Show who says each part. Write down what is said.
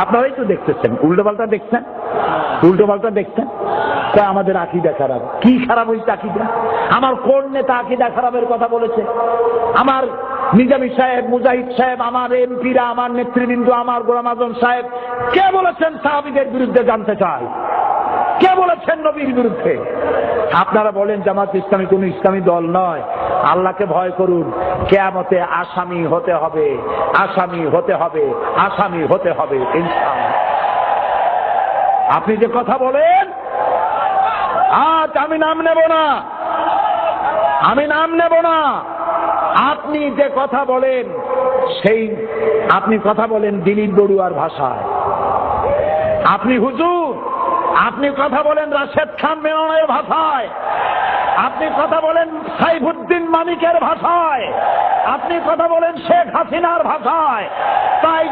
Speaker 1: আপনারাই তো দেখতেছেন, উল্টো পাল্টা দেখছেন, উল্টো পাল্টা দেখছেন। তা আমাদের আকীদা খারাপ। কি খারাপ হয়েছে আকীদা? আমার কোন নেতা আকীদা খারাপের কথা বলেছে? আমার নিজামী সাহেব, মুজাহিদ সাহেব, আমার এমপিরা, আমার নেতৃবৃন্দ, আমার গোলাম আজম সাহেব কে বলেছেন সাহাবীদের বিরুদ্ধে? জানতে চাই, কে বলেছেন নবীর বিরুদ্ধে? আপনারা বলেন জামাত ইসলামী কোন ইসলামী দল নয়। আল্লাহকে ভয় করুন, কিয়ামতে আসামি হতে হবে, আসামি হতে হবে, আসামি হতে হবে ইনশাআল্লাহ। আপনি যে কথা বলেন, আজ আমি নাম নেব না, আমি নাম নেব না, আপনি যে কথা বলেন সেই আপনি কথা বলেন দিলীপ বড়ুয়ার ভাষায়, আপনি হুজুর, আপনি কথা বলেন রাশেদ খান মেননের ভাষায়, আপনি কথা বলেন সাইফুদ্দিন মানিকের ভাষায়, আপনি কথা বলেন শেখ হাসিনার ভাষায়। তাই